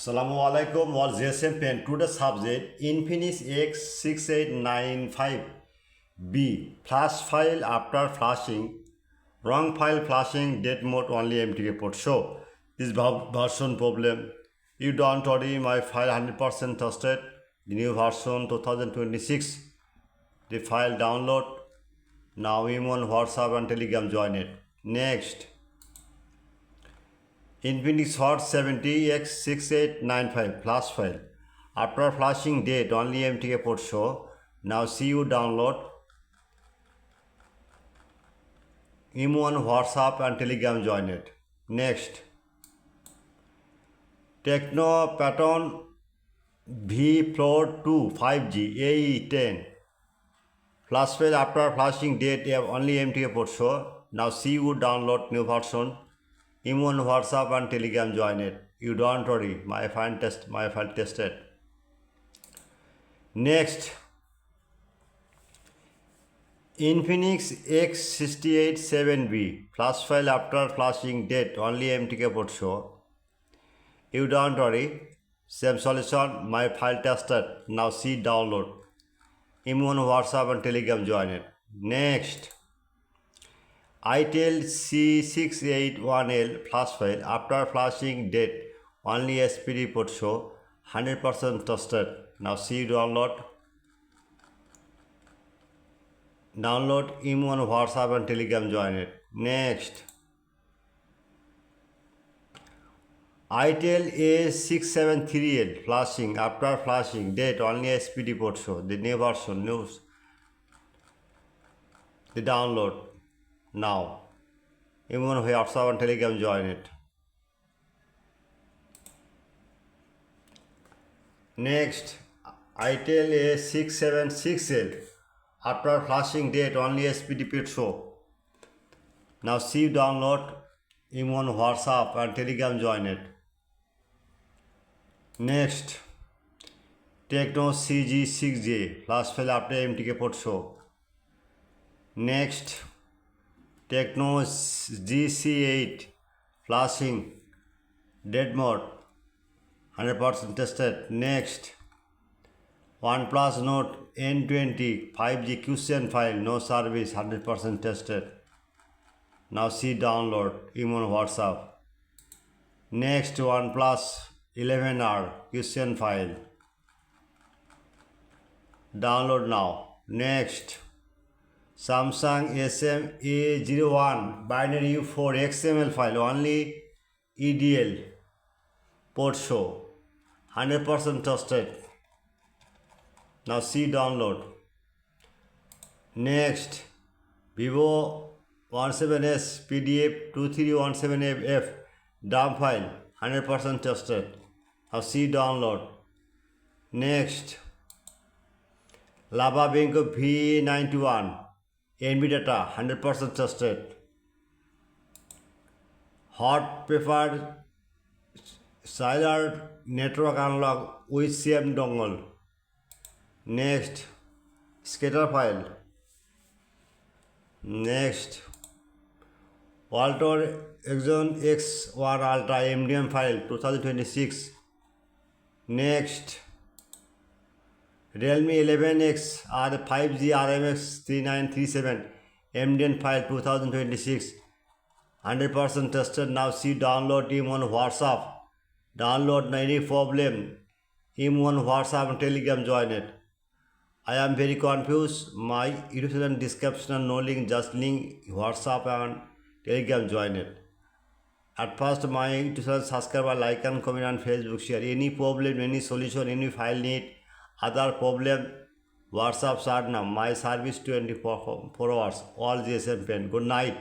Assalamu alaikum or GSM pen. Today's subject Infinix X6895B. Flash file after flashing. Wrong file flashing. Date mode only empty report. Show this version problem. You don't worry, my file 100% trusted. The new version 2026. The file download. Now I'm on WhatsApp and Telegram join it. Next. Infinix Hot 70X6895 flash file. After flashing date only empty report show. Now see you download. Imo on WhatsApp and Telegram join it. Next. Techno Pattern V Prot 2 5G AE10 flash file after flashing date only empty report show. Now see you download new version. Imo on WhatsApp and Telegram join it. You don't worry, my file tested. Next, Infinix X687B flash file after flashing date only empty report show. You don't worry, same solution, my file tested. Now see download. Imo on WhatsApp and Telegram join it. Next, iTel A676L flash file after flashing date only SPD Prot show 100% trusted. Now see download. Download Imo on WhatsApp and Telegram join it. Next, iTel A673L flashing after flashing date only SPD Prot show. The new version news. The download. Now, Imo on WhatsApp and Telegram join it. Next, iTel A676L after flashing date only SPD Prot show. Now see download. Imo on WhatsApp and Telegram join it. Next, Techno CG6J flash file after empty report show. Next, Techno GC8 flashing dead mode 100% tested. Next, OnePlus Note N20 5G QCN file no service 100% tested. Now see download Imo on WhatsApp. Next, OnePlus 11R QCN file download now. Next, Samsung SM-A01 binary U4 XML file only EDL port show 100% trusted. Now see download. Next, Vivo 17S PDF 2317F dump file 100% trusted. Now see download. Next, Lava Bingo V91 NB data 100% trusted. Hot preferred cellular network analog with CM dongle. Next, scatter file. Next, Walter Exxon X1 Ultra MDM file 2026. Next, Realme 11X R5G RMX 3937 MDN file 2026 100% tested. Now see download Imo on WhatsApp. Download any problem. Imo on WhatsApp and Telegram join it. I am very confused. My YouTube channel description no link, just link WhatsApp and Telegram join it. At first my YouTube channel subscribe, like and comment on Facebook share. Any problem, any solution, any file need, other problem, WhatsApp chat now. My service 24 hours. All GSM pen. Good night.